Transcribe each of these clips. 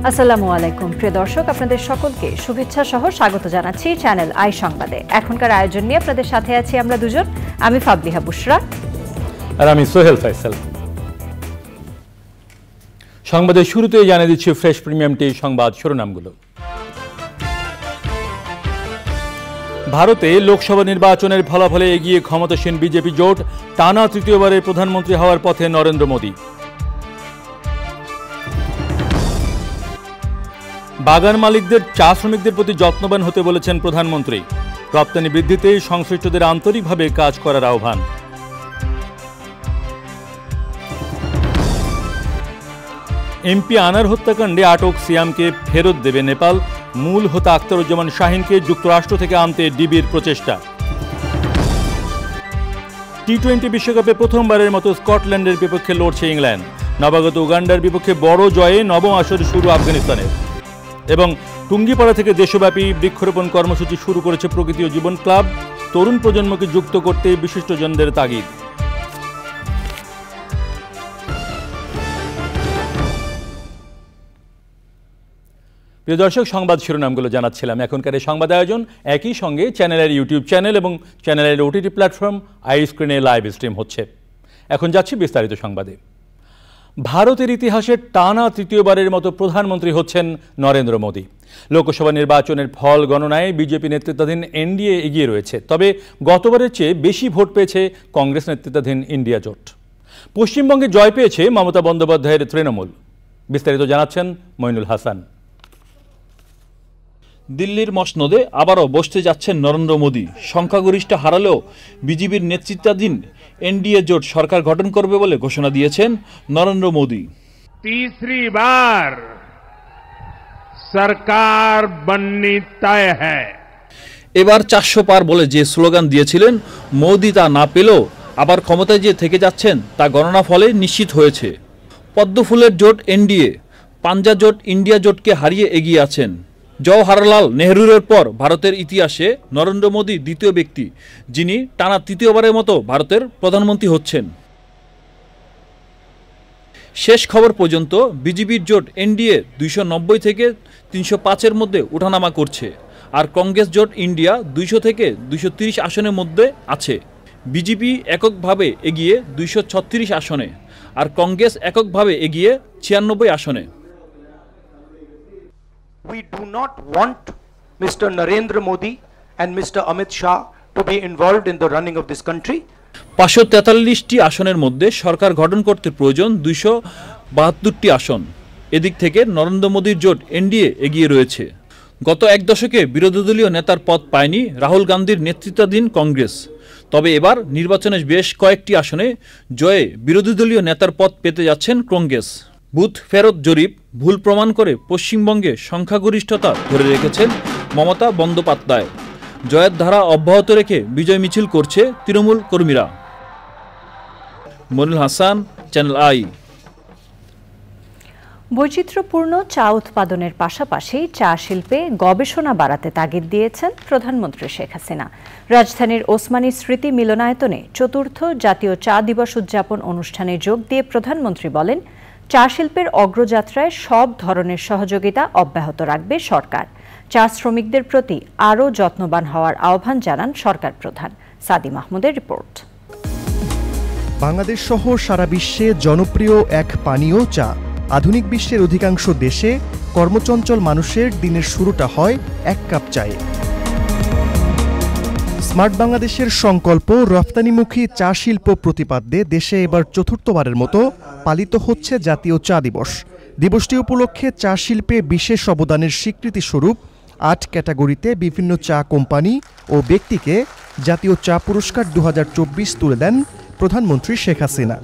আসসালামু আলাইকুম প্রিয় দর্শক, আপনাদের সকলকে শুভেচ্ছা সহ স্বাগত জানাচ্ছি চ্যানেল আই সংবাদে। এখনকার আয়োজন নিয়ে আপনাদের সাথে আছি আমরা দুজন, আমি ফাবলিহা বুশরা আর আমি সোহেল ফয়সাল। সংবাদের শুরুতেই জানিয়ে দিচ্ছি ফ্রেশ প্রিমিয়াম টি সংবাদ শিরোনামগুলো। ভারতে লোকসভা নির্বাচনের ফলাফলে এগিয়ে ক্ষমতাসীন বিজেপি জোট, টানা তৃতীয়বারের প্রধানমন্ত্রী হওয়ার পথে নরেন্দ্র মোদী। বাগান মালিকদের চা শ্রমিকদের প্রতি যত্নবান হতে বলেছেন প্রধানমন্ত্রী। রপ্তানি বৃদ্ধিতে সংশ্লিষ্টদের আন্তরিকভাবে কাজ করার আহ্বান। এমপি আনার হত্যাকাণ্ডে আটক সিয়ামকে ফেরত দেবে নেপাল, মূল হোতা আখতারুজ্জামান শাহিনকে যুক্তরাষ্ট্র থেকে আনতে ডিবির প্রচেষ্টা। টি-20 বিশ্বকাপে প্রথমবারের মতো স্কটল্যান্ডের বিপক্ষে লড়ছে ইংল্যান্ড। নবাগত উগান্ডার বিপক্ষে বড় জয়ে নবম আসর শুরু আফগানিস্তানের। এবং টুঙ্গিপাড়া থেকে দেশব্যাপী বৃক্ষরোপণ কর্মসূচি শুরু করেছে প্রকৃতি ও জীবন ক্লাব। তরুণ প্রজন্মকে যুক্ত করতে বিশিষ্টজনদের তাগিদ। প্রিয় দর্শক, সংবাদ শিরোনামগুলো জানাচ্ছিলাম। এখনকার এই সংবাদ আয়োজন একই সঙ্গে চ্যানেলের ইউটিউব চ্যানেল এবং চ্যানেলের ওটিটি প্ল্যাটফর্ম আই স্ক্রিনে লাইভ স্ট্রিম হচ্ছে। এখন যাচ্ছি বিস্তারিত সংবাদে। ভারতের ইতিহাসে টানা তৃতীয়বারের মতো প্রধানমন্ত্রী হচ্ছেন নরেন্দ্র মোদী। লোকসভা নির্বাচনের ফল গণনায় বিজেপি নেতৃত্বাধীন এনডিএ এগিয়ে রয়েছে, তবে গতবারের চেয়ে বেশি ভোট পেয়েছে কংগ্রেস নেতৃত্বাধীন ইন্ডিয়া জোট। পশ্চিমবঙ্গে জয় পেয়েছে মমতা বন্দ্যোপাধ্যায়ের তৃণমূল। বিস্তারিত জানাচ্ছেন মইনুল হাসান। দিল্লির মসনদে আবারও বসতে যাচ্ছেন নরেন্দ্র মোদী। সংখ্যাগরিষ্ঠ হারালেও বিজেপির নেতৃত্বাধীন এনডিএ জোট সরকার গঠন করবে বলে ঘোষণা দিয়েছেন নরেন্দ্র মোদী। तीसरी बार सरकार बननी तय है। এবার 400 পার বলে যে স্লোগান দিয়েছিলেন মোদী, তা না পেলেও আবার ক্ষমতায় যে থেকে যাচ্ছেন তা গণনা ফলে নিশ্চিত হয়েছে। পদ্মফুলের জোট এনডিএ পাঞ্জা জোট ইন্ডিয়া জোটকে হারিয়ে এগিয়ে আছেন। জওহরলাল নেহরুর পর ভারতের ইতিহাসে নরেন্দ্র মোদী দ্বিতীয় ব্যক্তি যিনি টানা তৃতীয়বারের মতো ভারতের প্রধানমন্ত্রী হচ্ছেন। শেষ খবর পর্যন্ত বিজেপির জোট এনডিএ 290 থেকে 305-এর মধ্যে ওঠানামা করছে, আর কংগ্রেস জোট ইন্ডিয়া 200 থেকে 230 আসনের মধ্যে আছে। বিজেপি এককভাবে এগিয়ে 236 আসনে, আর কংগ্রেস এককভাবে এগিয়ে 96 আসনে। We do not want Mr. Narendra Modi and Mr. Amit Shah to be involved in the running of this country. 543টি আসনের মধ্যে সরকার গঠন করতে প্রয়োজন 272টি আসন। এদিক থেকে নরেন্দ্র মোদীর জোট এনডিএ এগিয়ে রয়েছে। গত এক দশকে বিরোধী দলীয় নেতার পদ পায়নি রাহুল গান্ধীর নেতৃত্বাধীন কংগ্রেস, তবে এবার নির্বাচনে বেশ কয়েকটি আসনে জয়ে বিরোধী দলীয় নেতার পদ পেতে যাচ্ছেন কংগ্রেস। বুথ ফেরত জরিপ ভুল প্রমাণ করে পশ্চিমবঙ্গে সংখ্যাগরিষ্ঠতা ধরে রেখেছেন মমতা বন্দ্যোপাধ্যায়। জয়ের ধারা অব্যাহত রেখে বিজয় মিছিল করছে তৃণমূল কর্মীরা। Monil Hasan, channel I. বৈচিত্র্যপূর্ণ চা উৎপাদনের পাশাপাশি চা শিল্পে গবেষণা বাড়াতে তাগিদ দিয়েছেন প্রধানমন্ত্রী শেখ হাসিনা। রাজধানীর ওসমানী স্মৃতি মিলনায়তনে ৪র্থ জাতীয় চা দিবস উদযাপন অনুষ্ঠানে যোগ দিয়ে প্রধানমন্ত্রী বলেন, চা শিল্পের অগ্রযাত্রায় সব ধরনের সহযোগিতা অব্যাহত রাখবে সরকার। চা শ্রমিকদের প্রতি আরও যত্নবান হওয়ার আহ্বান জানান সরকার প্রধান। সাদি মাহমুদের রিপোর্ট। বাংলাদেশ সহ সারা বিশ্বে জনপ্রিয় এক পানীয় চা। আধুনিক বিশ্বের অধিকাংশ দেশে কর্মচঞ্চল মানুষের দিনের শুরুটা হয় এক কাপ চায়ে। স্মার্ট বাংলাদেশের সংকল্প রফতানিমুখী চা শিল্প প্রতিপাদ্যে দেশে এবার ৪র্থবারের মতো পালিত হচ্ছে জাতীয় চা দিবস। দিবসটি উপলক্ষে চা শিল্পে বিশেষ অবদানের স্বীকৃতি স্বরূপ 8 ক্যাটাগরিতে বিভিন্ন চা কোম্পানি ও ব্যক্তিকে জাতীয় চা পুরস্কার 2024 তুলে দেন প্রধানমন্ত্রী শেখ হাসিনা।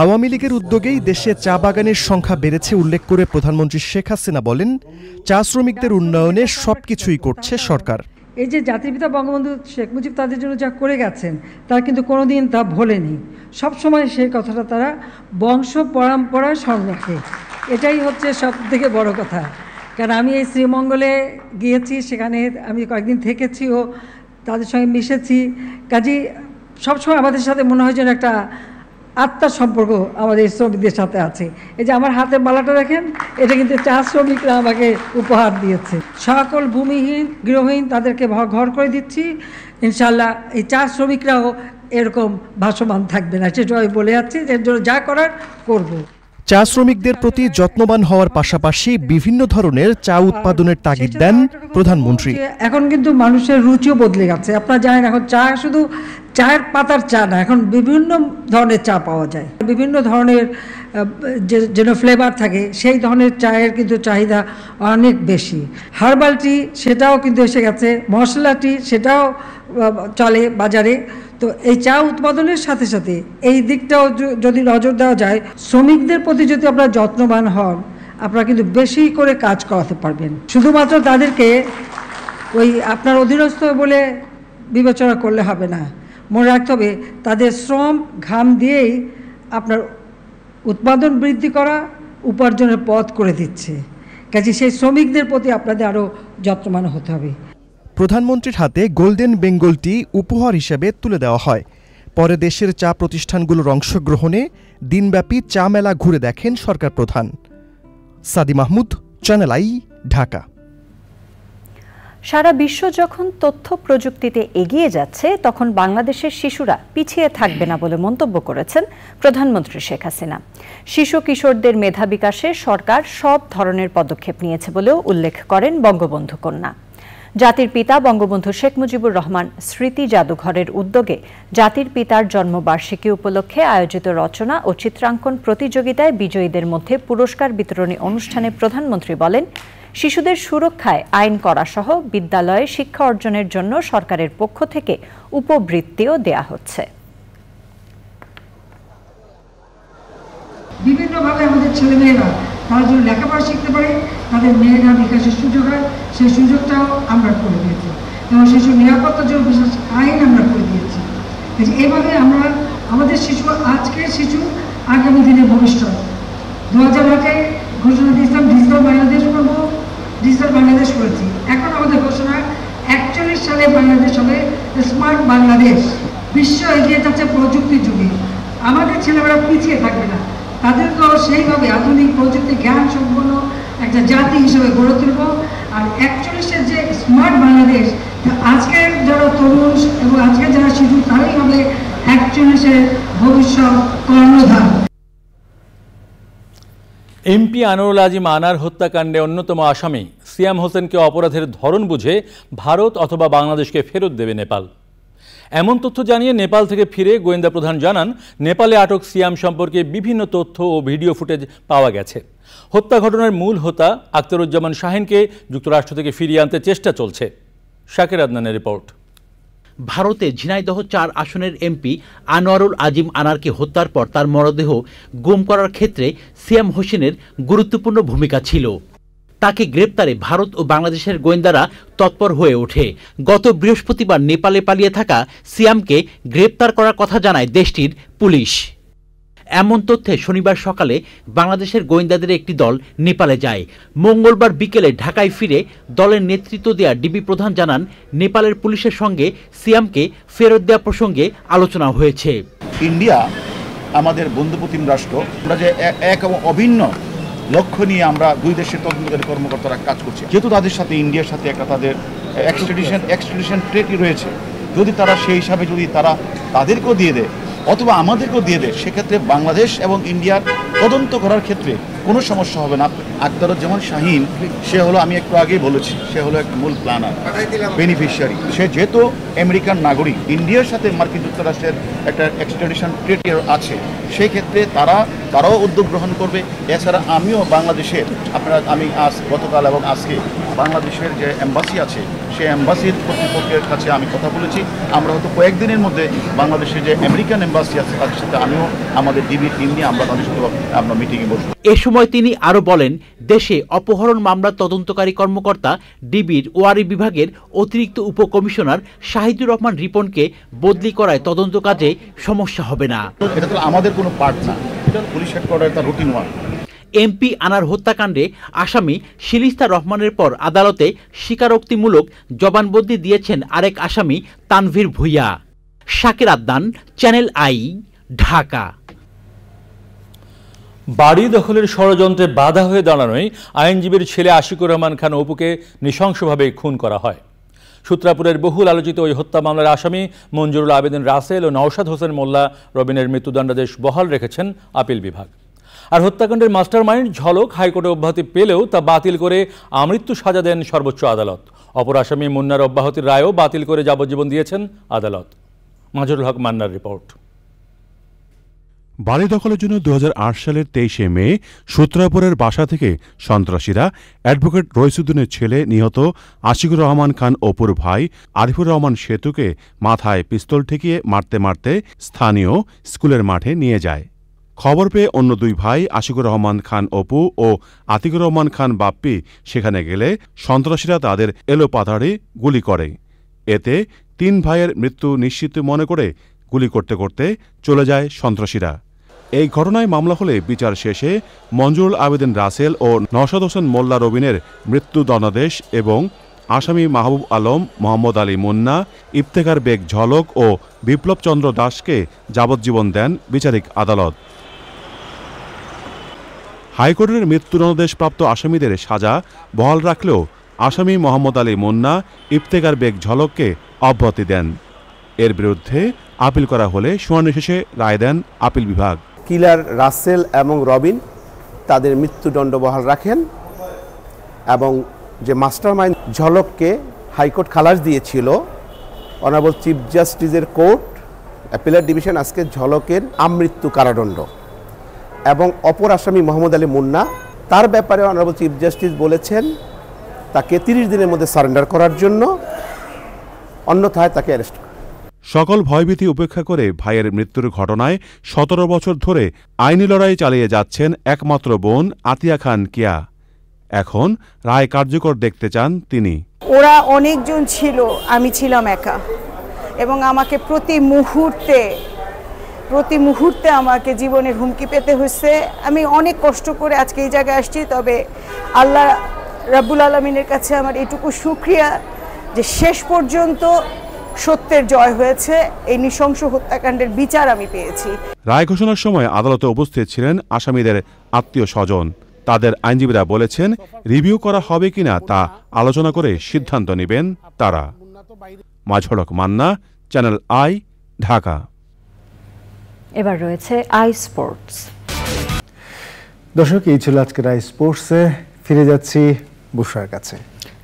আওয়ামী লীগের উদ্যোগেই দেশে চা বাগানের সংখ্যা বেড়েছে উল্লেখ করে প্রধানমন্ত্রী শেখ হাসিনা বলেন, চা শ্রমিকদের উন্নয়নে সবকিছুই করছে সরকার। এই যে জাতির পিতা বঙ্গবন্ধু শেখ মুজিব তাদের জন্য যা করে গেছেন তারা কিন্তু কোনোদিন তা ভোলেনি, সবসময় সেই কথাটা তারা বংশ পরম্পরায় স্মরণ রাখে। এটাই হচ্ছে সব থেকে বড় কথা। কারণ আমি এই শ্রীমঙ্গলে গিয়েছি, সেখানে আমি কয়েকদিন থেকেছি ও তাদের সঙ্গে মিশেছি, কাজেই সবসময় আমাদের সাথে মনে হয় যেন একটা আত্মার সম্পর্ক আমাদের শ্রমিকদের সাথে আছে। এই যে আমার হাতে মালাটা দেখেন, এটা কিন্তু চা শ্রমিকরা আমাকে উপহার দিয়েছে। সকল ভূমিহীন গৃহহীন তাদেরকে ঘর করে দিচ্ছি, ইনশাল্লাহ এই চা শ্রমিকরাও এরকম ভাসমান থাকবে না, সেটা আমি বলে যাচ্ছি, এর জন্য যা করার করব। চা শ্রমিকদের প্রতি যত্নবান হওয়ার পাশাপাশি বিভিন্ন ধরনের চা উৎপাদনের তাগিদ দেন প্রধানমন্ত্রী। এখন কিন্তু মানুষের রুচিও বদলে গেছে। আপনারা জানেন এখন চা শুধু চায়ের পাতার চা না, এখন বিভিন্ন ধরনের চা পাওয়া যায়, বিভিন্ন ধরনের যেন ফ্লেভার থাকে সেই ধরনের চায়ের কিন্তু চাহিদা অনেক বেশি। হার্বাল টি সেটাও কিন্তু এসে গেছে, মশলা টি সেটাও চলে বাজারে। তো এই চা উৎপাদনের সাথে সাথে এই দিকটাও যদি নজর দেওয়া যায়, শ্রমিকদের প্রতি যদি আপনারা যত্নবান হন, আপনারা কিন্তু বেশি করে কাজ করাতে পারবেন। শুধুমাত্র তাদেরকে ওই আপনার অধীনস্থ বলে বিবেচনা করলে হবে না, মনে রাখতে হবে তাদের শ্রম ঘাম দিয়েই আপনার উৎপাদন বৃদ্ধি করা উপার্জনের পথ করে দিচ্ছে। কাজে সেই শ্রমিকদের প্রতি আপনাদের আরও যত্নবান হতে হবে। প্রধানমন্ত্রীর হাতে গোল্ডেন বেঙ্গল টি উপহার হিসেবে তুলে দেওয়া হয়। পরে দেশের চা প্রতিষ্ঠানগুলোর অংশগ্রহণে দিনব্যাপী চা মেলা ঘুরে দেখেন সরকার প্রধান। সাদি মাহমুদ, চ্যানেল আই, ঢাকা। সারা বিশ্ব যখন তথ্য প্রযুক্তিতে এগিয়ে যাচ্ছে, তখন বাংলাদেশের শিশুরা পিছিয়ে থাকবে না বলে মন্তব্য করেছেন প্রধানমন্ত্রী শেখ হাসিনা। শিশু কিশোরদের মেধা বিকাশে সরকার সব ধরনের পদক্ষেপ নিয়েছে বলেও উল্লেখ করেন বঙ্গবন্ধু কন্যা। জাতির পিতা বঙ্গবন্ধু শেখ মুজিবুর রহমান স্মৃতি জাদুঘরের উদ্যোগে জাতির পিতার জন্মবার্ষিকী উপলক্ষে আয়োজিত রচনা ও চিত্রাঙ্কন প্রতিযোগিতায় বিজয়ীদের মধ্যে পুরস্কার বিতরণী অনুষ্ঠানে প্রধানমন্ত্রী বলেন, শিশুদের সুরক্ষায় আইন করা সহ বিদ্যালয়ে শিক্ষা অর্জনের জন্য সরকারের পক্ষ থেকে উপবৃত্তিও দেয়া হচ্ছে। বিভিন্নভাবে আমাদের ছেলেমেয়েরা তারা যেন লেখাপড়া শিখতে পারে, তাদের মেয়েরা বিকাশের সুযোগ হয়, সেই সুযোগটাও আমরা করে দিয়েছি এবং শিশু নিরাপত্তার জন্য বিশেষ আইন আমরা করে দিয়েছি। এইভাবে আমরা আমাদের শিশু, আজকের শিশু আগামী দিনের ভবিষ্যৎ। 2008-এ ঘোষণা দিয়েছিলাম ডিজিটাল বাংলাদেশ করবো, ডিজিটাল বাংলাদেশ করেছি। এখন আমাদের ঘোষণা 41 সালে বাংলাদেশ হবে স্মার্ট বাংলাদেশ। বিশ্ব এগিয়ে যাচ্ছে প্রযুক্তির যুগে, আমাদের ছেলেমেয়েরা পিছিয়ে থাকবে না, তাদেরকেও সেইভাবে আধুনিক প্রযুক্তি জ্ঞান সম্পন্ন একটা জাতি হিসেবে গড়ে তুলব। আর 41-এর যে স্মার্ট বাংলাদেশ, আজকের যারা তরুণ এবং আজকের যারা শিশু, তারাই হবে 41-এর ভবিষ্যৎ কর্ণধার। এমপি আনোয়ারুল আজিম আনার হত্যাকাণ্ডে অন্যতম আসামি সিয়াম হোসেনকে অপরাধের ধরন বুঝে ভারত অথবা বাংলাদেশকে ফেরত দেবে নেপাল। এমন তথ্য জানিয়ে নেপাল থেকে ফিরে গোয়েন্দা প্রধান জানান, নেপালে আটক সিয়াম সম্পর্কে বিভিন্ন তথ্য ও ভিডিও ফুটেজ পাওয়া গেছে। হত্যা ঘটনার মূল হোতা আখতারুজ্জামান শাহিনকে যুক্তরাষ্ট্র থেকে ফিরিয়ে আনতে চেষ্টা চলছে। শাকির আদনানের রিপোর্ট। ভারতে ঝিনাইদহ 4 আসনের এমপি আনোয়ারুল আজিম আনারকে হত্যার পর তার মরদেহ গুম করার ক্ষেত্রে সিয়াম হোসেনের গুরুত্বপূর্ণ ভূমিকা ছিল। তাকে গ্রেপ্তারে ভারত ও বাংলাদেশের গোয়েন্দারা তৎপর হয়ে ওঠে। গত বৃহস্পতিবার নেপালে পালিয়ে থাকা সিয়ামকে গ্রেপ্তার করার কথা জানায় দেশটির পুলিশ। এমন তথ্যে শনিবার সকালে বাংলাদেশের গোয়েন্দাদের একটি দল নেপালে যায়। মঙ্গলবার বিকেলে ঢাকায় ফিরে দলের নেতৃত্ব দেয়া ডিবি প্রধান জানান, নেপালের পুলিশের সঙ্গে সিয়ামকে ফেরত দেওয়া প্রসঙ্গে আলোচনা হয়েছে। ইন্ডিয়া আমাদের বন্ধুপ্রতিম রাষ্ট্র, আমরা যে এক এবং অভিন্ন লক্ষ্য নিয়ে আমরা দুই দেশের তদন্তকারী কর্মকর্তারা কাজ করছি। যেহেতু তাদের সাথে ইন্ডিয়ার সাথে একটা তাদের এক্সট্রাডিশন ট্রিটি রয়েছে, যদি তারা সেই হিসাবে যদি তারা তাদেরকেও দিয়ে দেয় অথবা আমাদেরকেও দিয়ে দেয়, সেক্ষেত্রে বাংলাদেশ এবং ইন্ডিয়ার তদন্ত করার ক্ষেত্রে কোনো সমস্যা হবে না। আখতারুজ্জামান শাহীন সে হলো, আমি একটু আগেই বলেছি, সে হলো এক মূল প্ল্যানার, বেনিফিশিয়ারি। সে যেহেতু আমেরিকান নাগরিক, ইন্ডিয়ার সাথে মার্কিন যুক্তরাষ্ট্রের একটা এক্সট্রাডিশন ট্রিটি আছে, সেই ক্ষেত্রে তারাও উদ্যোগ গ্রহণ করবে। এছাড়া আমিও বাংলাদেশের, আমি গতকাল এবং আজকে বাংলাদেশের যে এম্বাসি আছে সেই এম্বাসির কর্তৃপক্ষের কাছে আমি কথা বলেছি। আমরা হয়তো কয়েকদিনের মধ্যে বাংলাদেশের যে আমেরিকান এম্বাসি আছে তাদের সাথে আমিও আমাদের ডিবি টিম নিয়ে আমরা তাদের সাথে আমরা মিটিংয়ে বসবো। এ সময় তিনি আরো বলেন, দেশে অপহরণ মামলার তদন্তকারী কর্মকর্তা ডিবির ওয়ারি বিভাগের অতিরিক্ত উপকমিশনার শাহিদুর রহমান রিপনকে বদলি করায় তদন্ত কাজে সমস্যা হবে না। এটা তো আমাদের কোনো পার্ট না, এটা পুলিশ হেডকোয়ার্টার, তার রুটিন ওয়ার্ক। এমপি আনার হত্যাকাণ্ডে আসামি শিলিস্তা রহমানের পর আদালতে স্বীকারোক্তিমূলক জবানবন্দি দিয়েছেন আরেক আসামি তানভীর ভুঁইয়া। Shakir Adnan, channel I, Dhaka. বাড়ি দখলের ষড়যন্ত্রে বাধা হয়ে দাঁড়ানোয় আইনজীবীর ছেলে আশিকুর রহমান খান অপুকে নৃশংসভাবে খুন করা হয়। সূত্রাপুরের বহুল আলোচিত ওই হত্যা মামলার আসামি মঞ্জুরুল আবেদিন রাসেল ও নওশাদ হোসেন মোল্লা রবিনের মৃত্যুদণ্ডাদেশ বহাল রেখেছেন আপিল বিভাগ। আর হত্যাকাণ্ডের মাস্টারমাইন্ড ঝলক হাইকোর্টে অব্যাহতি পেলেও তা বাতিল করে আমৃত্যু সাজা দেন সর্বোচ্চ আদালত। অপর আসামি মুন্নার অব্যাহতির রায়ও বাতিল করে যাবজ্জীবন দিয়েছেন আদালত। মাজহারুল হক মান্নার রিপোর্ট। বাড়ি দখলের জন্য 2008 সালের 23শে মে সূত্রাপুরের বাসা থেকে সন্ত্রাসীরা অ্যাডভোকেট রইসুদ্দিনের ছেলে নিহত আশিকুর রহমান খান অপুর ভাই আরিফুর রহমান সেতুকে মাথায় পিস্তল ঠেকিয়ে মারতে মারতে স্থানীয় স্কুলের মাঠে নিয়ে যায়। খবর পেয়ে অন্য দুই ভাই আশিকুর রহমান খান অপু ও আতিকুর রহমান খান বাপ্পি সেখানে গেলে সন্ত্রাসীরা তাদের এলোপাতাড়ি গুলি করে। এতে 3 ভাইয়ের মৃত্যু নিশ্চিত মনে করে গুলি করতে করতে চলে যায় সন্ত্রাসীরা। এই ঘটনায় মামলা হলে বিচার শেষে মঞ্জুরুল আবেদিন রাসেল ও নওশাদ হোসেন মোল্লা রবিনের মৃত্যুদণ্ডাদেশ এবং আসামি মাহবুব আলম, মোহাম্মদ আলী মুন্না, ইফতেখার বেগ ঝলক ও বিপ্লব চন্দ্র দাসকে যাবজ্জীবন দেন বিচারিক আদালত। হাইকোর্টের মৃত্যুদণ্ডাদেশপ্রাপ্ত আসামিদের সাজা বহাল রাখলেও আসামি মোহাম্মদ আলী মুন্না, ইফতেখার বেগ ঝলককে অব্যাহতি দেন। এর বিরুদ্ধে আপিল করা হলে শুনানি শেষে রায় দেন আপিল বিভাগ। কিলার রাসেল এবং রবিন তাদের মৃত্যুদণ্ড বহাল রাখেন এবং যে মাস্টারমাইন্ড ঝলককে হাইকোর্ট খালাস দিয়েছিল, অনারেবল চিফ জাস্টিসের কোর্ট অ্যাপিলেট ডিভিশন আজকে ঝলকের আমৃত্যু কারাদণ্ড এবং অপর আসামি মোহাম্মদ আলী মুন্না, তার ব্যাপারে অনারেবল চিফ জাস্টিস বলেছেন তাকে 30 দিনের মধ্যে সারেন্ডার করার জন্য, অন্যথায় তাকে অ্যারেস্ট করে। সকল ভয়ভীতি উপেক্ষা করে ভাইয়ের মৃত্যুর ঘটনায় 17 বছর ধরে আইনি লড়াই চালিয়ে যাচ্ছেন একমাত্র বোন আতিয়া খান কিয়া। এখন রায় কার্যকর দেখতে চান তিনি। ওরা অনেকজন ছিল, আমি ছিলাম একা, এবং আমাকে প্রতি মুহূর্তে আমাকে জীবনের হুমকি পেতে হয়েছে। আমি অনেক কষ্ট করে আজকে এই জায়গায় আসছি, তবে আল্লাহ রাব্বুল আলামিনের কাছে আমার এটুকু শুকরিয়া যে শেষ পর্যন্ত সত্যের জয় হয়েছে। এই নৃশংস হত্যাকাণ্ডের বিচার আমি পেয়েছি। রায় ঘোষণার সময় আদালতে উপস্থিত ছিলেন আসামিদের আত্মীয় স্বজন। তাদের আইনজীবীরা বলেছেন রিভিউ করা হবে কিনা তা আলোচনা করে সিদ্ধান্ত নেবেন তারা। মাজহারুল হক মান্না, চ্যানেল আই, ঢাকা। এবার রয়েছে আই স্পোর্টস। দর্শক, এই ছিল আজকের আই স্পোর্টসে। ফিরে যাচ্ছি বুশরার কাছে।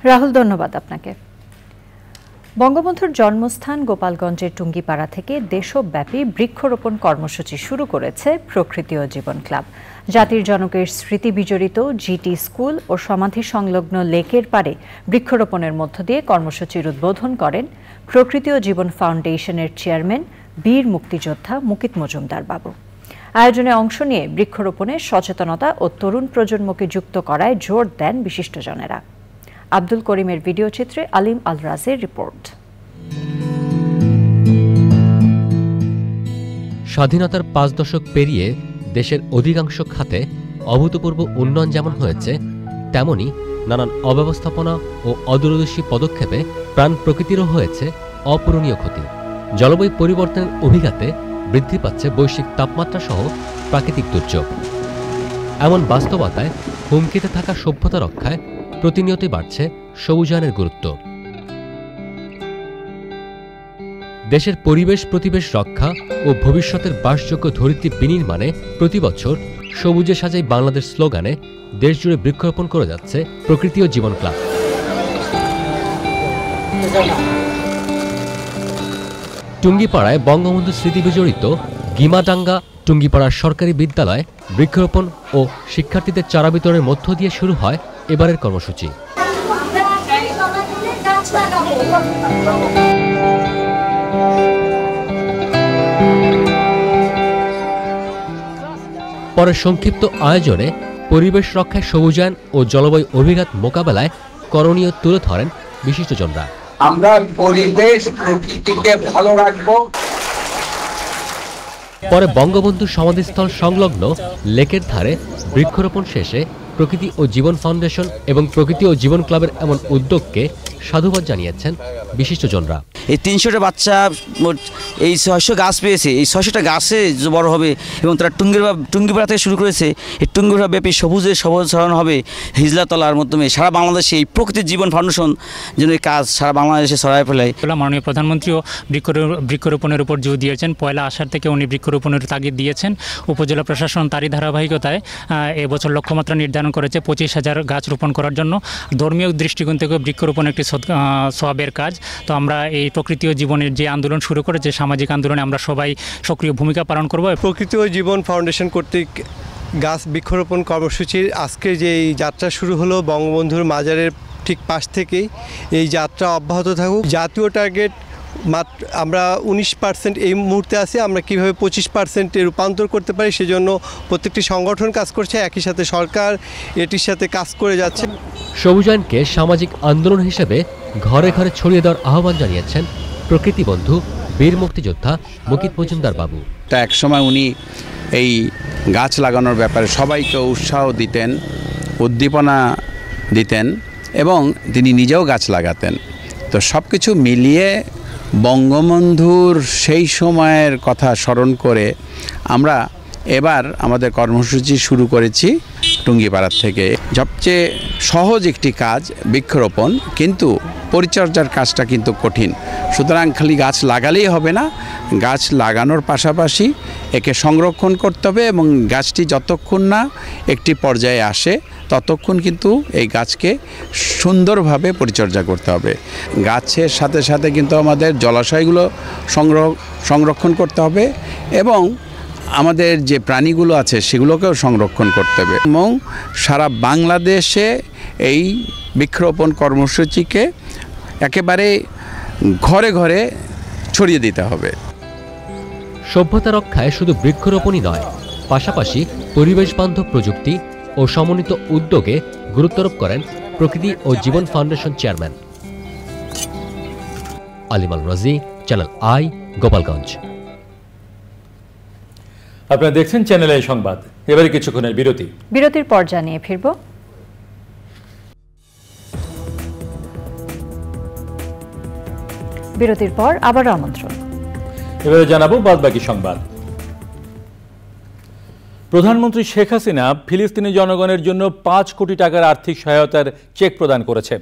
রাহুল, ধন্যবাদ আপনাকে। বঙ্গবন্ধুর জন্মস্থান গোপালগঞ্জের টুঙ্গিপাড়া থেকে দেশব্যাপী বৃক্ষরোপণ কর্মসূচি শুরু করেছে প্রকৃতি ও জীবন ক্লাব। জাতির জনকের স্মৃতি বিজড়িত জিটি স্কুল ও সমাধি সংলগ্ন লেকের পাড়ে বৃক্ষরোপণের মধ্য দিয়ে কর্মসূচির উদ্বোধন করেন প্রকৃতি ও জীবন ফাউন্ডেশনের চেয়ারম্যান বীর মুক্তিযোদ্ধা মুকিত মজুমদার বাবু। আয়োজনে অংশ নিয়ে বৃক্ষরোপণে সচেতনতা ও তরুণ প্রজন্মকে যুক্ত করায় জোর দেন বিশিষ্টজনেরা। আব্দুল করিমের ভিডিও চিত্রে আলিম আল রাজের রিপোর্ট। স্বাধীনতার 5 দশক পেরিয়ে দেশের অধিকাংশ খাতে অভূতপূর্ব উন্নয়ন যেমন হয়েছে, তেমনি নানান অব্যবস্থাপনা ও অদূরদর্শী পদক্ষেপে প্রাণ প্রকৃতিরও হয়েছে অপূরণীয় ক্ষতি। জলবায়ু পরিবর্তনের অভিঘাতে বৃদ্ধি পাচ্ছে বৈশ্বিক তাপমাত্রা সহ প্রাকৃতিক দুর্যোগ। এমন বাস্তবতায় হুমকিতে থাকা সভ্যতা রক্ষায় প্রতিনিয়তই বাড়ছে সবুজায়নের গুরুত্ব। দেশের পরিবেশ প্রতিবেশ রক্ষা ও ভবিষ্যতের বাসযোগ্য ধরিত্রী বিনির্মাণে প্রতি বছর সবুজে সাজাই বাংলাদেশ স্লোগানে দেশজুড়ে বৃক্ষরোপণ করে যাচ্ছে প্রকৃতি ও জীবন ক্লাব। টুঙ্গিপাড়ায় বঙ্গবন্ধু স্মৃতি বিজড়িত গিমাডাঙ্গা টুঙ্গিপাড়ার সরকারি বিদ্যালয়ে বৃক্ষরোপণ ও শিক্ষার্থীদের চারা বিতরণের মধ্য দিয়ে শুরু হয় এবারের কর্মসূচি। পরে সংক্ষিপ্ত আয়োজনে পরিবেশ রক্ষায় সবুজায়ন ও জলবায়ু অভিঘাত মোকাবেলায় করণীয় তুলে ধরেন বিশিষ্টজনরা। আমরা পরিবেশ প্রকৃতিকে ভালো রাখবো। পরে বঙ্গবন্ধু সমাধিস্থল সংলগ্ন লেকের ধারে বৃক্ষরোপণ শেষে প্রকৃতি ও জীবন ফাউন্ডেশন এবং প্রকৃতি ও জীবন ক্লাবের এমন উদ্যোগকে সাধুবাদ জানিয়েছেন বিশিষ্টজনরা। এই 300টা বাচ্চা এই 600 গাছ পেয়েছে, এই 600টা গাছে বড় হবে এবং তারা টুঙ্গিপাড়া থেকে শুরু করেছে। এই টুঙ্গিপাড়া ব্যাপী সবুজে সবুজ ছড়ানো হবে হিজলাতলার মাধ্যমে সারা বাংলাদেশে এই প্রকৃতির জীবন ফাউন্ডেশন যেন এই কাজ সারা বাংলাদেশে ছড়ায় ফেলায়। মাননীয় প্রধানমন্ত্রীও বৃক্ষরোপণের উপর জোর দিয়েছেন। পয়লা আষাঢ় থেকে উনি বৃক্ষরোপণের তাগিদ দিয়েছেন। উপজেলা প্রশাসন তারই ধারাবাহিকতায় এবছর লক্ষ্যমাত্রা নির্ধারণ করেছে 25,000 গাছ রোপণ করার জন্য। ধর্মীয় দৃষ্টিকোণ থেকে বৃক্ষরোপণ একটি সওয়াবের কাজ। তো আমরা এই প্রকৃতি ও জীবনের যে আন্দোলন শুরু করেছে, সামাজিক আন্দোলনে আমরা সবাই সক্রিয় ভূমিকা পালন করব। প্রকৃতি ও জীবন ফাউন্ডেশন কর্তৃক গাছ বৃক্ষরোপণ কর্মসূচির আজকে যে এই যাত্রা শুরু হলো বঙ্গবন্ধুর মাজারের ঠিক পাশ থেকেই এই যাত্রা অব্যাহত থাকুক। জাতীয় টার্গেট মাত্র আমরা 19% এই মুহূর্তে আছি। আমরা কীভাবে 25% রূপান্তর করতে পারি সেজন্য প্রত্যেকটি সংগঠন কাজ করছে, একই সাথে সরকার এটির সাথে কাজ করে যাচ্ছে। সবুজায়নকে সামাজিক আন্দোলন হিসেবে ঘরে ঘরে ছড়িয়ে দেওয়ার আহ্বান জানিয়েছেন প্রকৃতি বন্ধু বীর মুক্তিযোদ্ধা মুকিত মজুমদার বাবু। এক সময় উনি এই গাছ লাগানোর ব্যাপারে সবাইকে উৎসাহ দিতেন, উদ্দীপনা দিতেন এবং তিনি নিজেও গাছ লাগাতেন। তো সব কিছু মিলিয়ে বঙ্গবন্ধুর সেই সময়ের কথা স্মরণ করে আমরা এবার আমাদের কর্মসূচি শুরু করেছি টুঙ্গিপাড়ার থেকে। সবচেয়ে সহজ একটি কাজ বৃক্ষরোপণ, কিন্তু পরিচর্যার কাজটা কিন্তু কঠিন। সুতরাং খালি গাছ লাগালেই হবে না, গাছ লাগানোর পাশাপাশি একে সংরক্ষণ করতে হবে এবং গাছটি যতক্ষণ না একটি পর্যায়ে আসে ততক্ষণ কিন্তু এই গাছকে সুন্দরভাবে পরিচর্যা করতে হবে। গাছের সাথে সাথে কিন্তু আমাদের জলাশয়গুলো সংরক্ষণ করতে হবে এবং আমাদের যে প্রাণীগুলো আছে সেগুলোকেও সংরক্ষণ করতে হবে এবং সারা বাংলাদেশে এই বৃক্ষরোপণ কর্মসূচিকে একেবারে ঘরে ঘরে ছড়িয়ে দিতে হবে। সভ্যতা রক্ষায় শুধু বৃক্ষরোপণই নয়, পাশাপাশি পরিবেশ বান্ধব প্রযুক্তি ও সমন্বিত উদ্যোগে গুরুত্বারোপ করেন প্রকৃতি ও জীবন ফাউন্ডেশন চেয়ারম্যান আলিমাল রাজি, চ্যানেল আই, গোপালগঞ্জ। আপনারা দেখছেন চ্যানেল আই সংবাদ। এবারে কিছুক্ষণের বিরতির পর জানিয়ে ফিরব। বিরতির পর আবার আমন্ত্রণ। এবারে জানাবো বাদবাকি সংবাদ। প্রধানমন্ত্রী শেখ হাসিনা ফিলিস্তিনি জনগণের জন্য 5 কোটি টাকার আর্থিক সহায়তার চেক প্রদান করেছে।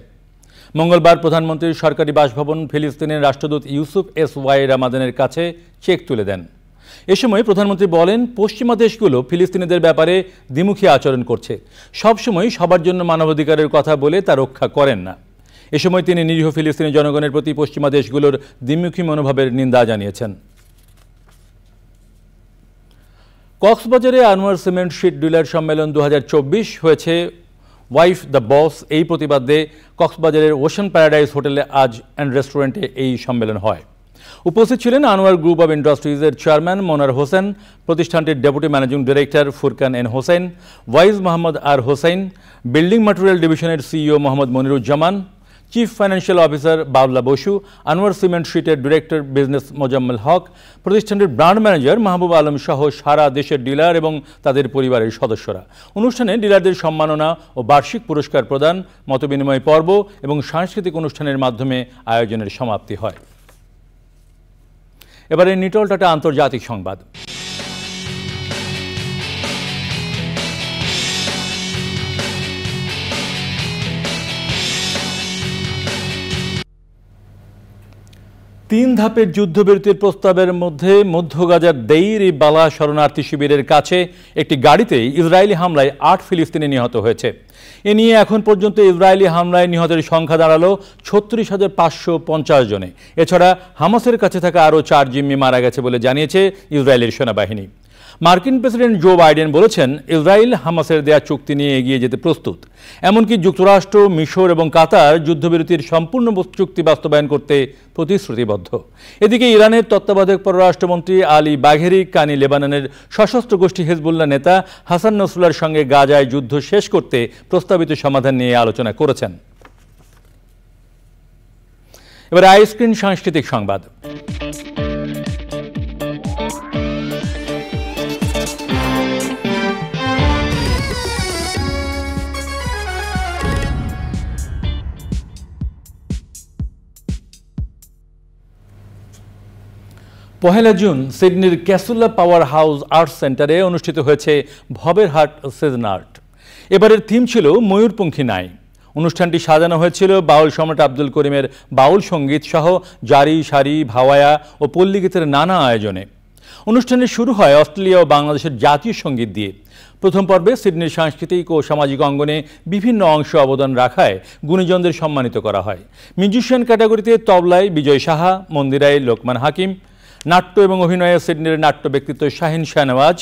মঙ্গলবার প্রধানমন্ত্রীর সরকারি বাসভবন ফিলিস্তিনের রাষ্ট্রদূত ইউসুফ এস.ওয়াই রামাদানের কাছে চেক তুলে দেন। এ সময় প্রধানমন্ত্রী বলেন, পশ্চিমা দেশগুলো ফিলিস্তিনিদের ব্যাপারে দ্বিমুখী আচরণ করছে, সবসময় সবার জন্য মানবাধিকারের কথা বলে তা রক্ষা করেন না। এ সময় তিনি নিরীহ ফিলিস্তিনি জনগণের প্রতি পশ্চিমা দেশগুলোর দ্বিমুখী মনোভাবের নিন্দা জানিয়েছেন। কক্সবাজারে আনোয়ার সিমেন্ট শিট ডিলার সম্মেলন 2024 হয়েছে ওয়াইফ দ্য বস। এই প্রতিবাদে কক্সবাজারের ওশান প্যারাডাইস হোটেলে আজ অ্যান্ড রেস্টুরেন্টে এই সম্মেলন হয়। উপস্থিত ছিলেন আনোয়ার গ্রুপ অব ইন্ডাস্ট্রিজের চেয়ারম্যান মনোয়ার হোসেন, প্রতিষ্ঠানটির deputy managing director Furqan N Hossain, Waiz Mohammad R Hossain, building material ডিভিশনের CEO Mohammad Moniruzzaman, chief financial officer Baula Basu, Anwar cement শিটের ডিরেক্টর বিজনেস মোজাম্মেল হক, প্রতিষ্ঠানটির ব্র্যান্ড ম্যানেজার মাহবুব আলম সহ সারা দেশের ডিলার এবং তাদের পরিবারের সদস্যরা। অনুষ্ঠানে ডিলারদের সম্মাননা ও বার্ষিক পুরস্কার প্রদান, মতবিনিময় পর্ব এবং সাংস্কৃতিক অনুষ্ঠানের মাধ্যমে আয়োজনের সমাপ্তি হয়। এবারে নিটল টাটা আন্তর্জাতিক সংবাদ। তিন ধাপের যুদ্ধবিরতির প্রস্তাবের মধ্যে মধ্য গাজার দেইর বালা শরণার্থী শিবিরের কাছে একটি গাড়িতে ইসরায়েলি হামলায় ৮ ফিলিস্তিনি নিহত হয়েছে। এ নিয়ে এখন পর্যন্ত ইসরায়েলি হামলায় নিহতের সংখ্যা দাঁড়ালো ৩৬,৫৫০ জনে। এছাড়া হামাসের কাছে থাকা আরও ৪ জিম্মি মারা গেছে বলে জানিয়েছে ইসরায়েলের সেনাবাহিনী। মার্কিন প্রেসিডেন্ট জো বাইডেন বলেছেন ইসরায়েল হামাসের দেয়া চুক্তি নিয়ে এগিয়ে যেতে প্রস্তুত। এমনকি যুক্তরাষ্ট্র, মিশর এবং কাতার যুদ্ধবিরতির সম্পূর্ণ চুক্তি বাস্তবায়ন করতে প্রতিশ্রুতিবদ্ধ। এদিকে ইরানের তত্ত্বাবধায়ক পররাষ্ট্রমন্ত্রী আলী বাঘেরি কানি লেবাননের সশস্ত্র গোষ্ঠী হিজবুল্লাহ নেতা হাসান নাসরুল্লাহর সঙ্গে গাজায় যুদ্ধ শেষ করতে প্রস্তাবিত সমাধান নিয়ে আলোচনা করেছেন। এবার আইস্ক্রিন সাংস্কৃতিক সংবাদ। পহেলা জুন সিডনির ক্যাসুলা পাওয়ার হাউস আর্ট সেন্টারে অনুষ্ঠিত হয়েছে ভবের হাট সিজন আর্ট। এবারের থিম ছিল ময়ূরপঙ্খী নাই। অনুষ্ঠানটি সাজানো হয়েছিল বাউল সম্রাট আব্দুল করিমের বাউল সঙ্গীত সহ জারি, সারি, ভাওয়ায়া ও পল্লীগীতের নানা আয়োজনে। অনুষ্ঠানের শুরু হয় অস্ট্রেলিয়া ও বাংলাদেশের জাতীয় সঙ্গীত দিয়ে। প্রথম পর্বে সিডনির সাংস্কৃতিক ও সামাজিক অঙ্গনে বিভিন্ন অংশে অবদান রাখায় গুণীজনদের সম্মানিত করা হয়। মিউজিশিয়ান ক্যাটাগরিতে তবলায় বিজয় সাহা, মন্দিরায় লোকমান হাকিম, নাট্য এবং অভিনয়ে সিডনির নাট্য ব্যক্তিত্ব শাহিন শাহনওয়াজ,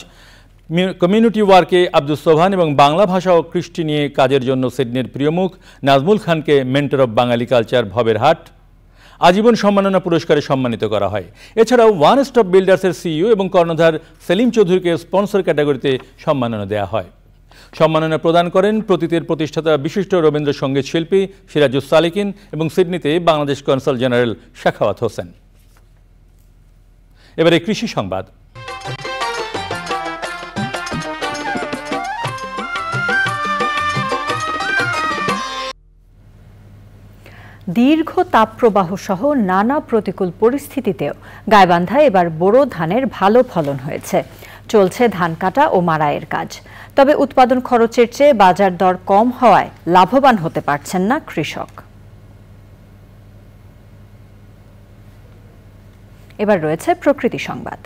কমিউনিটি ওয়ার্কে আব্দুল সোবহান এবং বাংলা ভাষা ও কৃষ্টি নিয়ে কাজের জন্য সিডনির প্রিয়মুখ নাজমুল খানকে মেন্টর অব বাঙালি কালচার ভবের হাট আজীবন সম্মাননা পুরস্কারে সম্মানিত করা হয়। এছাড়াও ওয়ান স্টপ বিল্ডার্সের সিইও এবং কর্ণধার সেলিম চৌধুরীকে স্পন্সর ক্যাটাগরিতে সম্মাননা দেওয়া হয়। সম্মাননা প্রদান করেন প্রতীতের প্রতিষ্ঠাতা বিশিষ্ট রবীন্দ্রসঙ্গীত শিল্পী সিরাজুস সালিকিন এবং সিডনিতে বাংলাদেশ কনসাল জেনারেল শাখাওয়াত হোসেন। এবারে কৃষি সংবাদ। দীর্ঘ তাপপ্রবাহ সহ নানা প্রতিকূল পরিস্থিতিতেও গাইবান্ধায় এবার বোরো ধানের ভালো ফলন হয়েছে। চলছে ধান কাটা ও মাড়াইয়ের কাজ। তবে উৎপাদন খরচের চেয়ে বাজার দর কম হওয়ায় লাভবান হতে পারছেন না কৃষক। এবার রয়েছে প্রকৃতি সংবাদ।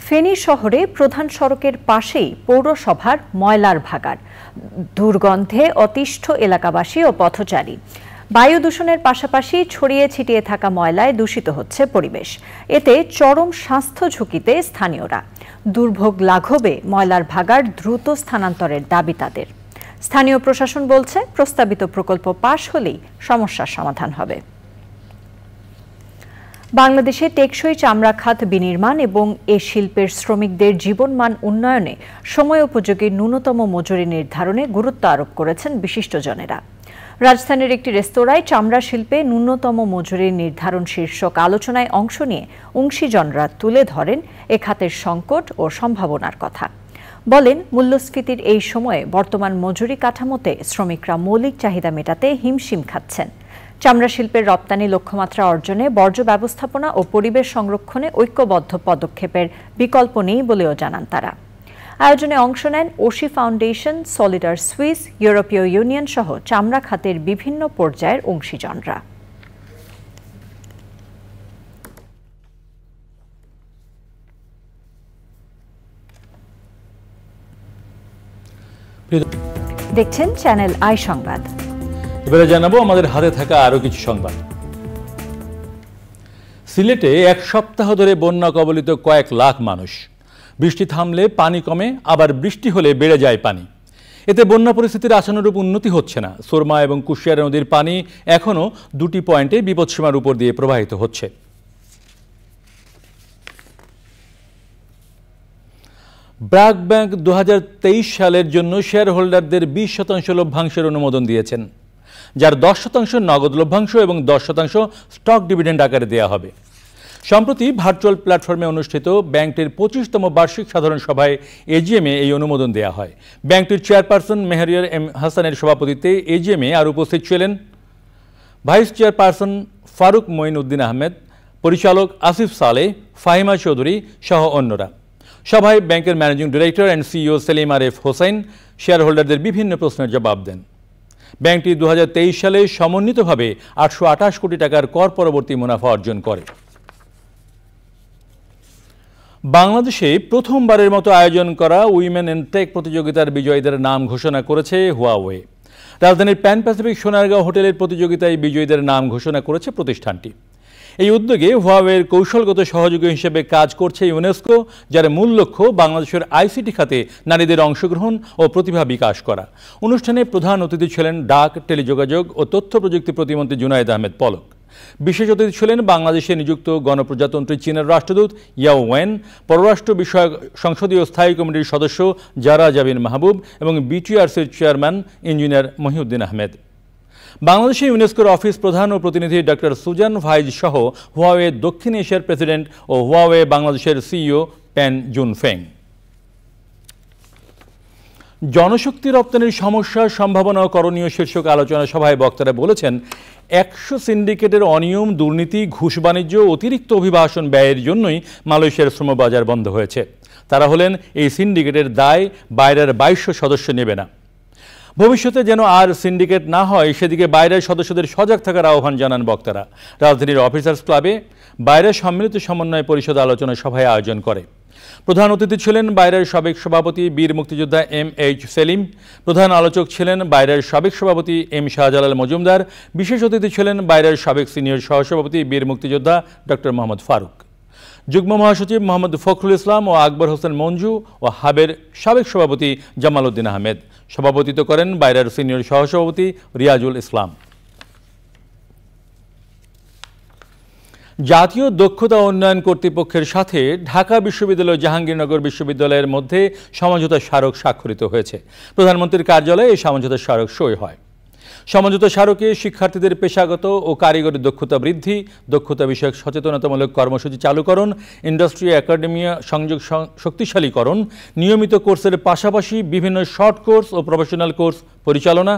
ফেনী শহরে প্রধান সড়কের পাশেই পৌরসভার ময়লার ভাগাড়। দুর্গন্ধে অতিষ্ঠ এলাকাবাসী ও পথচারী। বায়ু দূষণের পাশাপাশি ছড়িয়ে ছিটিয়ে থাকা ময়লায় দূষিত হচ্ছে পরিবেশ। এতে চরম স্বাস্থ্য ঝুঁকিতে স্থানীয়রা। দুর্ভোগ লাঘবে ময়লার ভাগাড় দ্রুত স্থানান্তরের দাবি তাদের। স্থানীয় প্রশাসন বলছে প্রস্তাবিত প্রকল্প পাশ হলেই সমস্যার সমাধান হবে। বাংলাদেশে টেকসই চামড়া খাত বিনির্মাণ এবং এ শিল্পের শ্রমিকদের জীবনমান উন্নয়নে সময়োপযোগী ন্যূনতম মজুরি নির্ধারণে গুরুত্ব আরোপ করেছেন বিশিষ্টজনেরা। রাজধানীর একটি রেস্তোরাঁয় চামড়া শিল্পে ন্যূনতম মজুরি নির্ধারণ শীর্ষক আলোচনায় অংশ নিয়ে অংশীজনরা তুলে ধরেন এ খাতের সংকট ও সম্ভাবনার কথা। বলেন, মূল্যস্ফীতির এই সময়ে বর্তমান মজুরি কাঠামোতে শ্রমিকরা মৌলিক চাহিদা মেটাতে হিমশিম খাচ্ছেন। চামড়া শিল্পের রপ্তানি লক্ষ্যমাত্রা অর্জনে বর্জ্য ব্যবস্থাপনা ও পরিবেশ সংরক্ষণে ঐক্যবদ্ধ পদক্ষেপের বিকল্প নেই বলেও জানান তারা। আয়োজনে অংশ নেন ওশি ফাউন্ডেশন, সলিডার সুইস, ইউরোপীয় ইউনিয়ন সহ চামড়া খাতের বিভিন্ন পর্যায়ের অংশীজনরা। দেখছেন চ্যানেল আই সংবাদ। এবারে জানাবো আমাদের হাতে থাকা আরো কিছু সংবাদ। সিলেটে এক সপ্তাহ ধরে বন্যা কবলিত কয়েক লাখ মানুষ। বৃষ্টি থামলে পানি কমে, আবার বৃষ্টি হলে বেড়ে যায় পানি। এতে বন্যা পরিস্থিতির আশানুরূপ উন্নতি হচ্ছে না। সুরমা এবং কুশিয়ারা নদীর পানি এখনও দুটি পয়েন্টে বিপদসীমার উপর দিয়ে প্রবাহিত হচ্ছে। ব্র্যাক ব্যাংক 2023 সালের জন্য শেয়ার হোল্ডারদের 20% লভ্যাংশের অনুমোদন দিয়েছেন, যার 10% নগদ লভ্যাংশ এবং 10% স্টক ডিভিডেন্ড আকারে দেওয়া হবে। সম্প্রতি ভার্চুয়াল প্ল্যাটফর্মে অনুষ্ঠিত ব্যাংকটির 25তম বার্ষিক সাধারণ সভায় এজিএমে এই অনুমোদন দেওয়া হয়। ব্যাংকটির চেয়ারপারসন মেহরিয়ার এম হাসানের সভাপতিত্বে এজিএমে আর উপস্থিত ছিলেন ভাইস চেয়ারপারসন ফারুক মঈন উদ্দিন আহমেদ, পরিচালক আসিফ সালেহ, ফাহিমা চৌধুরী সহ অন্যরা। সভায় ব্যাংকের managing director and CEO Selim Aref Hossain শেয়ার হোল্ডারদের বিভিন্ন প্রশ্নের জবাব দেন। ব্যাংকটি 2023 সালে সমন্বিতভাবে 828 কোটি টাকার কর পরবর্তী মুনাফা অর্জন করে। বাংলাদেশে প্রথমবারের মতো আয়োজন করা উইমেন ইন টেক প্রতিযোগিতার বিজয়ীদের নাম ঘোষণা করেছে হুয়াওয়ে। রাজধানীর প্যান প্যাসিফিক সোনারগাঁও হোটেলের প্রতিযোগিতায় বিজয়ীদের নাম ঘোষণা করেছে প্রতিষ্ঠানটি। এই উদ্যোগে হুয়াওয়ের কৌশলগত সহযোগী হিসেবে কাজ করছে ইউনেস্কো, যার মূল লক্ষ্য বাংলাদেশের আইসিটি খাতে নারীদের অংশগ্রহণ ও প্রতিভা বিকাশ করা। অনুষ্ঠানে প্রধান অতিথি ছিলেন ডাক, টেলিযোগাযোগ ও তথ্য প্রযুক্তি প্রতিমন্ত্রী জুনায়েদ আহমেদ পলক। বিশেষ অতিথি ছিলেন বাংলাদেশে নিযুক্ত গণপ্রজাতন্ত্রী চীনের রাষ্ট্রদূত ইয়াও ওয়েন, পররাষ্ট্র বিষয়ক সংসদীয় স্থায়ী কমিটির সদস্য জারা জাবিন মাহবুব এবং বিটিআরসির চেয়ারম্যান ইঞ্জিনিয়ার মহিউদ্দিন আহমেদ। বাংলাদেশে ইউনেস্কোর অফিস প্রধান ও প্রতিনিধি ডক্টর সুজান ফাইজ সহ হুয়াওয়ে দক্ষিণ এশিয়ার প্রেসিডেন্ট ও হুয়াওয়ে বাংলাদেশের সিইও পেন জুনফেং। জনশক্তি রপ্তানির সমস্যা, সম্ভাবনা ও করণীয় শীর্ষক আলোচনা সভায় বক্তারা বলেছেন, 100 সিন্ডিকেটের অনিয়ম, দুর্নীতি, ঘুষ বাণিজ্য, অতিরিক্ত অভিবাসন ব্যয়ের জন্যই মালয়েশিয়ার শ্রমবাজার বন্ধ হয়েছে। তারা হলেন এই সিন্ডিকেটের দায় বাইরের 2200 সদস্য নেবে না। ভবিষ্যতে যেন আর সিন্ডিকেট না হয় সেদিকে বাইরের সদস্যদের সজাগ থাকার আহ্বান জানান বক্তারা। রাজধানীর অফিসার্স ক্লাবে বাইরের সম্মিলিত সমন্বয় পরিষদ আলোচনা সভায় আয়োজন করে। প্রধান অতিথি ছিলেন বাইরের সাবেক সভাপতি বীর মুক্তিযোদ্ধা MH সেলিম। প্রধান আলোচক ছিলেন বাইরের সাবেক সভাপতি M শাহজালাল মজুমদার। বিশেষ অতিথি ছিলেন বাইরের সাবেক সিনিয়র সহসভাপতি বীর মুক্তিযোদ্ধা ডক্টর মোহাম্মদ ফারুক। যুগ্ম মহাসচিব মোহাম্মদ ফখরুল ইসলাম ও আকবর হোসেন মঞ্জু ও হাবের সাবেক সভাপতি জামাল উদ্দিন আহমেদ। সভাপতিত্ব করেন বাইরের সিনিয়র সহসভাপতি রিয়াজুল ইসলাম। জাতীয় দক্ষতা উন্নয়ন কর্তৃপক্ষের সাথে ঢাকা বিশ্ববিদ্যালয় জাহাঙ্গীরনগর বিশ্ববিদ্যালয়ের মধ্যে সমঝোতা স্মারক স্বাক্ষরিত হয়েছে। প্রধানমন্ত্রীর কার্যালয়ে এই সমঝোতা স্মারক সই হয়। সমঝোতা স্মারকে শিক্ষার্থীদের পেশাগত ও কারিগরি দক্ষতা বৃদ্ধি, দক্ষতা বিষয়ক সচেতনতামূলক কর্মসূচি চালুকরণ, ইন্ডাস্ট্রি একাডেমিয়া সংযোগ শক্তিশালীকরণ, নিয়মিত কোর্সের পাশাপাশি বিভিন্ন শর্ট কোর্স ও প্রফেশনাল কোর্স পরিচালনা,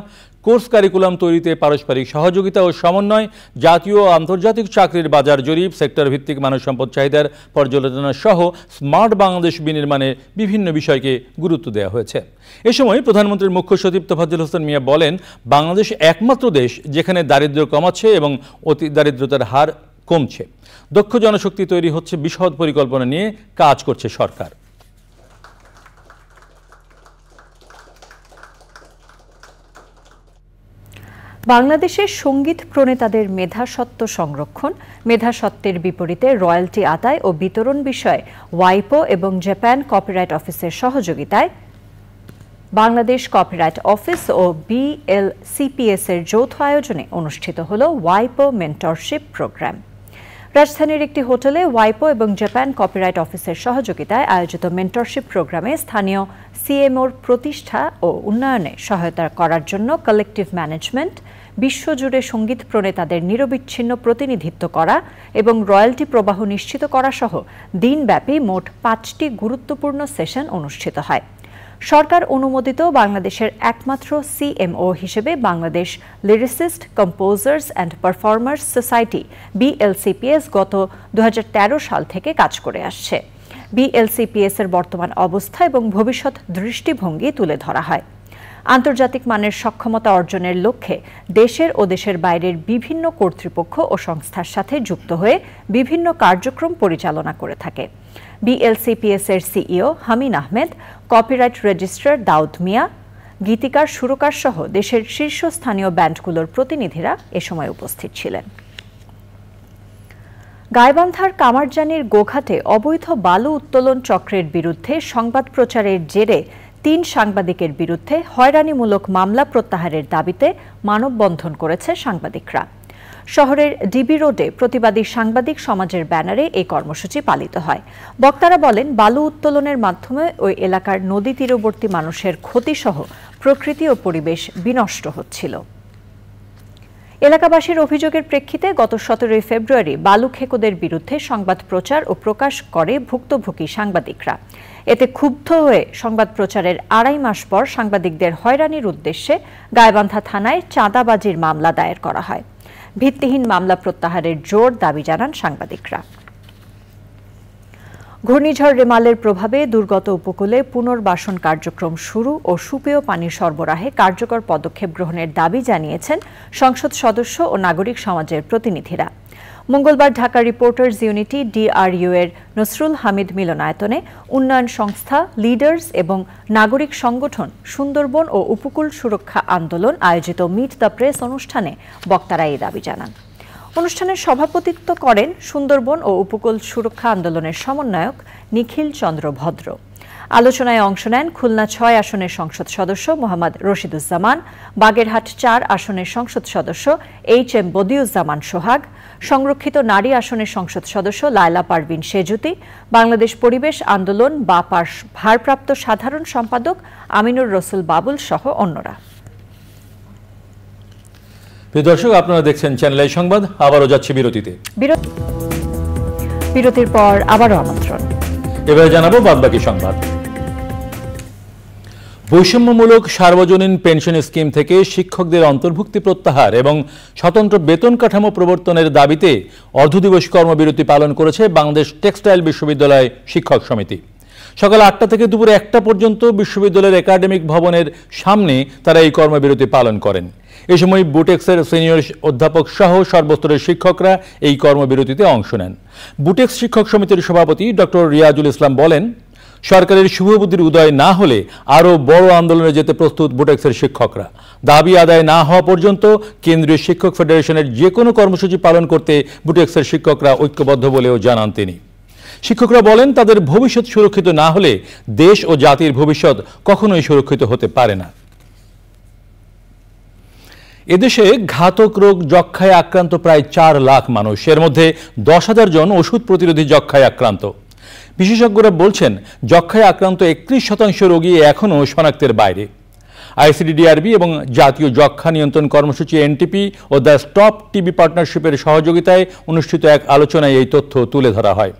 কোর্স কারিকুলাম তৈরিতে পারস্পরিক সহযোগিতা ও সমন্বয়, জাতীয় ও আন্তর্জাতিক চাকরির বাজার জরিপ, সেক্টর ভিত্তিক মানব সম্পদ চাহিদার পর্যালোচনা সহ স্মার্ট বাংলাদেশ বিনির্মাণে বিভিন্ন বিষয়কে গুরুত্ব দেওয়া হয়েছে। এ সময় প্রধানমন্ত্রীর মুখ্য সচিব তোফাজ্জল হোসেন মিয়া বলেন, বাংলাদেশ একমাত্র দেশ যেখানে দারিদ্র্য কমাচ্ছে এবং অতি দারিদ্রতার হার কমছে। দক্ষ জনশক্তি তৈরি হচ্ছে, বিশদ পরিকল্পনা নিয়ে কাজ করছে সরকার। বাংলাদেশের সঙ্গীত প্রণেতাদের মেধাস্বত্ব সংরক্ষণ, মেধাস্বত্বের বিপরীতে রয়্যালটি আদায় ও বিতরণ বিষয়ে ওয়াইপো এবং জাপান কপিরাইট অফিসের সহযোগিতায় বাংলাদেশ কপিরাইট অফিস ও BLCPS এর যৌথ আয়োজনে অনুষ্ঠিত হল ওয়াইপো মেন্টরশিপ প্রোগ্রাম। রাজধানীর একটি হোটেলে ওয়াইপো এবং জাপান কপিরাইট অফিসের সহযোগিতায় আয়োজিত মেন্টরশিপ প্রোগ্রামে স্থানীয় CMOর প্রতিষ্ঠা ও উন্নয়নে সহায়তা করার জন্য কালেকটিভ ম্যানেজমেন্ট, বিশ্বজুড়ে সঙ্গীত প্রণেতাদের নিরবিচ্ছিন্ন প্রতিনিধিত্ব করা এবং রয়্যালটি প্রবাহ নিশ্চিত করা সহ দিনব্যাপী মোট 5টি গুরুত্বপূর্ণ সেশন অনুষ্ঠিত হয়। সরকার অনুমোদিত বাংলাদেশের একমাত্র CMO হিসেবে Bangladesh lyricist, composers and performers society BLCPS গত 2013 সাল থেকে কাজ করে আসছে। BLCPS এর বর্তমান অবস্থা এবং ভবিষ্যৎ দৃষ্টিভঙ্গি তুলে ধরা হয়। আন্তর্জাতিক মানের সক্ষমতা অর্জনের লক্ষ্যে দেশের ও দেশের বাইরের বিভিন্ন কর্তৃপক্ষ ও সংস্থার সাথে যুক্ত হয়ে বিভিন্ন কার্যক্রম পরিচালনা করে থাকে। BLCPS এর CEO হামিন আহমেদ, কপিরাইট রেজিস্ট্রার দাউদ মিয়া, গীতিকার, সুরকার সহ দেশের শীর্ষস্থানীয় ব্যান্ডগুলোর প্রতিনিধিরা এ সময় উপস্থিত ছিলেন। গাইবান্ধার কামারজানির গোঘাটে অবৈধ বালু উত্তোলন চক্রের বিরুদ্ধে সংবাদ প্রচারের জেরে 3 সাংবাদিকের বিরুদ্ধে হয়রানিমূলক মামলা প্রত্যাহারের দাবিতে মানববন্ধন করেছে সাংবাদিকরা। শহরের ডিবি রোডে প্রতিবাদী সাংবাদিক সমাজের ব্যানারে এই কর্মসূচি পালিত হয়। বক্তারা বলেন, বালু উত্তোলনের মাধ্যমে ওই এলাকার নদী তীরবর্তী মানুষের ক্ষতিসহ প্রকৃতি ও পরিবেশ বিনষ্ট হচ্ছিল। এলাকাবাসীর অভিযোগের প্রেক্ষিতে গত 17 ফেব্রুয়ারি বালু খেকোদের বিরুদ্ধে সংবাদ প্রচার ও প্রকাশ করে ভুক্তভোগী সাংবাদিকরা। এতে ক্ষুব্ধ হয়ে সংবাদ প্রচারের 2.5 মাস পর সাংবাদিকদের হয়রানির উদ্দেশ্যে গাইবান্ধা থানায় চাঁদাবাজির মামলা দায়ের করা হয়। ভিত্তিহীন মামলা প্রত্যাহারের জোর দাবি জানান সাংবাদিকরা। ঘূর্ণিঝড় রেমালের প্রভাবে দুর্গত উপকূলে পুনর্বাসন কার্যক্রম শুরু ও সুপেয় পানি সরবরাহে কার্যকর পদক্ষেপ গ্রহণের দাবি জানিয়েছেন সংসদ সদস্য ও নাগরিক সমাজের প্রতিনিধিরা। মঙ্গলবার ঢাকা রিপোর্টার্স ইউনিটি DRU এর নসরুল হামিদ মিলনায়তনে উন্নয়ন সংস্থা, লিডার্স এবং নাগরিক সংগঠন সুন্দরবন ও উপকূল সুরক্ষা আন্দোলন আয়োজিত মিট দ্য প্রেস অনুষ্ঠানে বক্তারা এই দাবি জানান। অনুষ্ঠানের সভাপতিত্ব করেন সুন্দরবন ও উপকূল সুরক্ষা আন্দোলনের সমন্বয়ক নিখিল চন্দ্র ভদ্র। আলোচনায় অংশ নেন খুলনা 6 আসনের সংসদ সদস্য মোহাম্মদ রশিদুজ্জামান, বাগেরহাট 4 আসনের সংসদ সদস্য HM বদিউজ্জামান সোহাগ, সংরক্ষিত নারী আসনের সংসদ সদস্য লায়লা পারভিন সেজুতি, বাংলাদেশ পরিবেশ আন্দোলন বাপার ভারপ্রাপ্ত সাধারণ সম্পাদক আমিনুর রসুল বাবুল সহ অন্যরা। প্রিয় দর্শক, আপনারা দেখছেন চ্যানেল আই সংবাদ। আবারও যাচ্ছে বিরতিতে। বিরতির পর আবারও আমন্ত্রণ। এবারে জানাবো বাদবাকি সংবাদ। বৈষম্যমূলক সার্বজনীন পেনশন স্কিম থেকে শিক্ষকদের অন্তর্ভুক্তি প্রত্যাহার এবং স্বতন্ত্র বেতন কাঠামো প্রবর্তনের দাবিতে অর্ধদিবস কর্মবিরতি পালন করেছে বাংলাদেশ টেক্সটাইল বিশ্ববিদ্যালয় শিক্ষক সমিতি। সকাল 8টা থেকে দুপুর 1টা পর্যন্ত বিশ্ববিদ্যালয়ের একাডেমিক ভবনের সামনে তারা এই কর্মবিরতি পালন করেন। এ সময় বুটেক্সের সিনিয়র অধ্যাপক সহ সর্বস্তরের শিক্ষকরা এই কর্মবিরতিতে অংশ নেন। বুটেক্স শিক্ষক সমিতির সভাপতি ডক্টর রিয়াজুল ইসলাম বলেন, সরকারের শুভবুদ্ধির উদয় না হলে আরও বড় আন্দোলনে যেতে প্রস্তুত বুটেক্সের শিক্ষকরা। দাবি আদায় না হওয়া পর্যন্ত কেন্দ্রীয় শিক্ষক ফেডারেশনের যে কোনো কর্মসূচি পালন করতে বুটেক্সের শিক্ষকরা ঐক্যবদ্ধ বলেও জানান তিনি। শিক্ষকরা বলেন, তাদের ভবিষ্যৎ সুরক্ষিত না হলে দেশ ও জাতির ভবিষ্যৎ কখনোই সুরক্ষিত হতে পারে না। এদেশে ঘাতক রোগ যক্ষ্মায় আক্রান্ত প্রায় 4 লাখ মানুষ, এর মধ্যে 10,000 জন ওষুধ প্রতিরোধী যক্ষ্মায় আক্রান্ত। বিশেষজ্ঞরা বলছেন, যক্ষ্মায় আক্রান্ত 31% রোগী এখনও শনাক্তের বাইরে। ICDDRB এবং জাতীয় যক্ষ্মা নিয়ন্ত্রণ কর্মসূচি NTP ও দ্য স্টপ টিবি পার্টনারশিপের সহযোগিতায় অনুষ্ঠিত এক আলোচনায় এই তথ্য তুলে ধরা হয়।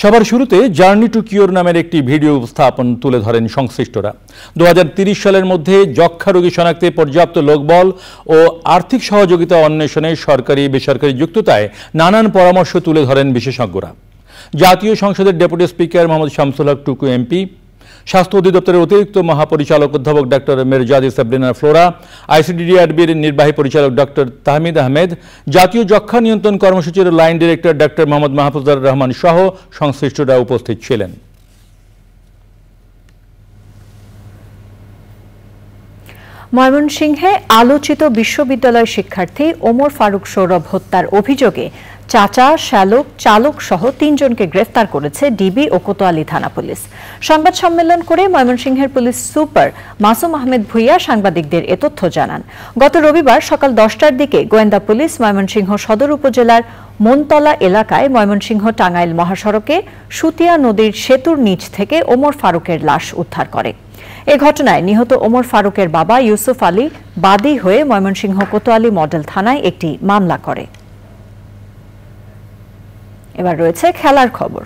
সবার শুরুতে জার্নি টু কিওর নামের একটি ভিডিও উপস্থাপন তুলে ধরেন সংশ্লিষ্টরা। 2030 সালের মধ্যে যক্ষ্মা রোগী শনাক্তে পর্যাপ্ত লোকবল ও আর্থিক সহযোগিতা অন্বেষণে সরকারি বেসরকারি যুক্ততায় নানান পরামর্শ তুলে ধরেন বিশেষজ্ঞরা। জাতীয় সংসদের ডেপুটি স্পিকার মোহাম্মদ শামসুল হক টুকু MP, স্বাস্থ্য অধিদপ্তরের অতিরিক্ত মহাপরিচালক অধ্যাপক ডক্টর মেরজাদি সাবরিনা ফ্লোরা, ICDDRBর নির্বাহী পরিচালক ডক্টর তাহমিদ আহমেদ, জাতীয় যক্ষ্মা নিয়ন্ত্রণ কর্মসূচির line director doctor Mohammad Mahfuzur Rahman সহ সংশ্লিষ্টরা উপস্থিত ছিলেন। ময়মনসিংহে আলোচিত বিশ্ববিদ্যালয় শিক্ষার্থী ওমর ফারুক সৌরভ হত্যার অভিযোগে চাচা, শ্যালক, চালক সহ 3 জনকে গ্রেফতার করেছে ডিবি ও কোতোয়ালি থানা পুলিশ। সংবাদ সম্মেলন করে ময়মনসিংহের পুলিশ সুপার মাসুম আহমেদ ভুইয়া সাংবাদিকদের এ তথ্য জানান। গত রবিবার সকাল 10টার দিকে গোয়েন্দা পুলিশ ময়মনসিংহ সদর উপজেলার মনতলা এলাকায় ময়মনসিংহ টাঙ্গাইল মহাসড়কে সুতিয়া নদীর সেতুর নিচ থেকে ওমর ফারুকের লাশ উদ্ধার করে। এ ঘটনায় নিহত ওমর ফারুকের বাবা ইউসুফ আলী বাদী হয়ে ময়মনসিংহ কোতোয়ালি মডেল থানায় একটি মামলা করে। এবার রয়েছে খেলার খবর।